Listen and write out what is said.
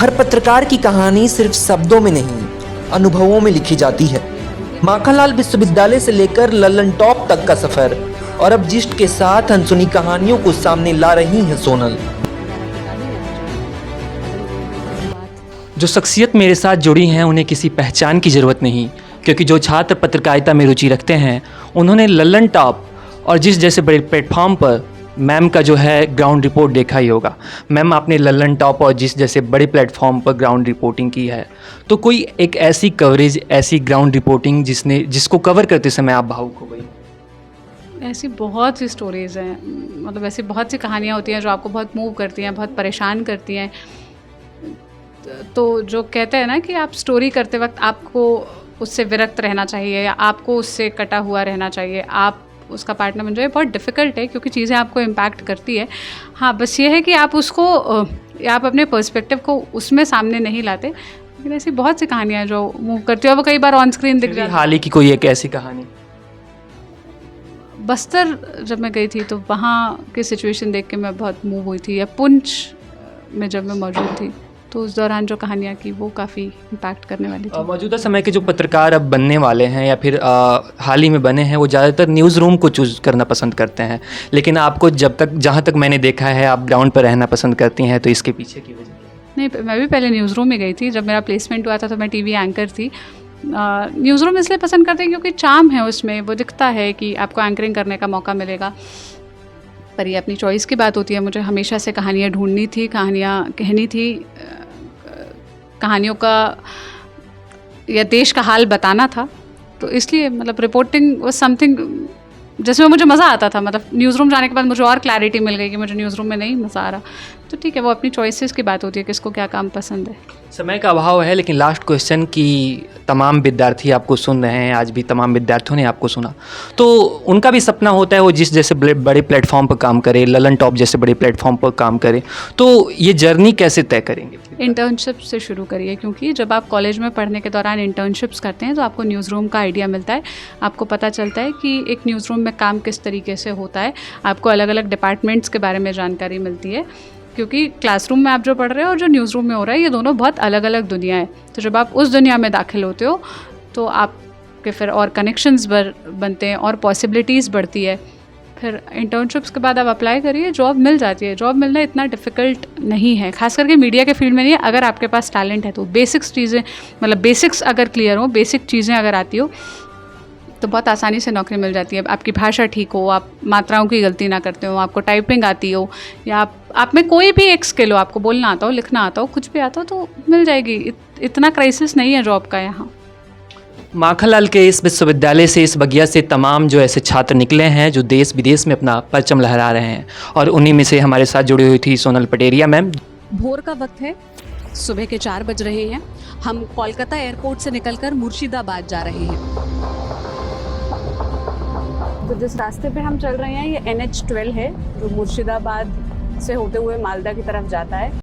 हर पत्रकार की कहानी सिर्फ शब्दों में नहीं, अनुभवों में लिखी जाती है। माखनलाल विश्वविद्यालय से लेकर लल्लन टॉप तक का सफर, और अब जिस्ट के साथ अनसुनी कहानियों को सामने ला रही हैं सोनल। जो शख्सियत मेरे साथ जुड़ी हैं उन्हें किसी पहचान की ज़रूरत नहीं, क्योंकि जो छात्र पत्रकारिता में रुचि रखते हैं उन्होंने लल्लन टॉप और जिस जैसे बड़े प्लेटफॉर्म पर मैम का जो है ग्राउंड रिपोर्ट देखा ही होगा। मैम आपने लल्लन टॉप और जिस जैसे बड़े प्लेटफॉर्म पर ग्राउंड रिपोर्टिंग की है, तो कोई एक ऐसी कवरेज, ऐसी ग्राउंड रिपोर्टिंग जिसको कवर करते समय आप भावुक हो गई? ऐसी बहुत सी स्टोरीज़ हैं, मतलब ऐसी बहुत सी कहानियाँ होती हैं जो आपको बहुत मूव करती हैं, बहुत परेशान करती हैं। तो जो कहते हैं ना कि आप स्टोरी करते वक्त आपको उससे विरक्त रहना चाहिए या आपको उससे कटा हुआ रहना चाहिए, आप उसका पार्टनर बन जाए। बहुत डिफ़िकल्ट है क्योंकि चीज़ें आपको इम्पैक्ट करती है। हाँ, बस ये है कि आप उसको आप अपने पर्सपेक्टिव को उसमें सामने नहीं लाते। लेकिन ऐसी बहुत सी कहानियाँ हैं जो मूव करती है और वो कई बार ऑन स्क्रीन दिख जाती है। हाल ही की कोई एक ऐसी कहानी? बस्तर जब मैं गई थी तो वहाँ की सिचुएशन देख के मैं बहुत मूव हुई थी, या पुंछ में जब मैं मौजूद थी तो उस दौरान जो कहानियाँ की वो काफ़ी इम्पैक्ट करने वाली थी। मौजूदा समय के जो पत्रकार अब बनने वाले हैं या फिर हाल ही में बने हैं, वो ज़्यादातर न्यूज़ रूम को चूज़ करना पसंद करते हैं, लेकिन आपको जहाँ तक मैंने देखा है आप ग्राउंड पर रहना पसंद करती हैं, तो इसके पीछे की वजह क्या है? नहीं, मैं भी पहले न्यूज़ रूम में गई थी। जब मेरा प्लेसमेंट हुआ था तो मैं टीवी एंकर थी। न्यूज़ रूम इसलिए पसंद करते हैं क्योंकि चार्म है उसमें, वो दिखता है कि आपको एंकरिंग करने का मौका मिलेगा। पर ये अपनी चॉइस की बात होती है। मुझे हमेशा से कहानियाँ ढूंढनी थी, कहानियाँ कहनी थी, कहानियों का या देश का हाल बताना था। तो इसलिए मतलब रिपोर्टिंग वाज समथिंग जिसमें मुझे मज़ा आता था। मतलब न्यूज़ रूम जाने के बाद मुझे और क्लैरिटी मिल गई कि मुझे न्यूज़ रूम में नहीं मज़ा आ रहा। तो ठीक है, वो अपनी चॉइसेस की बात होती है, किसको क्या काम पसंद है। समय का अभाव है, लेकिन लास्ट क्वेश्चन की तमाम विद्यार्थी आपको सुन रहे हैं, आज भी तमाम विद्यार्थियों ने आपको सुना, तो उनका भी सपना होता है वो जिस जैसे बड़े प्लेटफॉर्म पर काम करे, लल्लन टॉप जैसे बड़े प्लेटफॉर्म पर काम करे, तो ये जर्नी कैसे तय करेंगे? इंटर्नशिप से शुरू करिए, क्योंकि जब आप कॉलेज में पढ़ने के दौरान इंटर्नशिप्स करते हैं तो आपको न्यूज़ रूम का आइडिया मिलता है। आपको पता चलता है कि एक न्यूज़ रूम में काम किस तरीके से होता है। आपको अलग अलग डिपार्टमेंट्स के बारे में जानकारी मिलती है, क्योंकि क्लासरूम में आप जो पढ़ रहे हो और जो न्यूज़ रूम में हो रहा है, ये दोनों बहुत अलग अलग दुनिया है। तो जब आप उस दुनिया में दाखिल होते हो तो आपके फिर और कनेक्शंस बनते हैं और पॉसिबिलिटीज़ बढ़ती है। फिर इंटर्नशिप्स के बाद आप अप्लाई करिए, जॉब मिल जाती है। जॉब मिलना इतना डिफ़िकल्ट नहीं है, खास करके मीडिया के फील्ड में नहीं है। अगर आपके पास टैलेंट है तो बेसिक्स चीज़ें, मतलब बेसिक्स अगर क्लियर हो, बेसिक चीज़ें अगर आती हो तो बहुत आसानी से नौकरी मिल जाती है। आपकी भाषा ठीक हो, आप मात्राओं की गलती ना करते हो, आपको टाइपिंग आती हो, या आप में कोई भी एक स्किल हो, आपको बोलना आता हो, लिखना आता हो, कुछ भी आता हो, तो मिल जाएगी। इतना क्राइसिस नहीं है जॉब का यहाँ। माखनलाल के इस विश्वविद्यालय से, इस बगिया से तमाम जो ऐसे छात्र निकले हैं जो देश विदेश में अपना परचम लहरा रहे हैं, और उन्हीं में से हमारे साथ जुड़ी हुई थी सोनल पटेरिया मैम। भोर का वक्त है, सुबह के 4 बज रहे हैं। हम कोलकाता एयरपोर्ट से निकलकर मुर्शिदाबाद जा रहे हैं। तो जिस रास्ते पे हम चल रहे हैं ये NH-12 है, जो मुर्शिदाबाद से होते हुए मालदा की तरफ जाता है।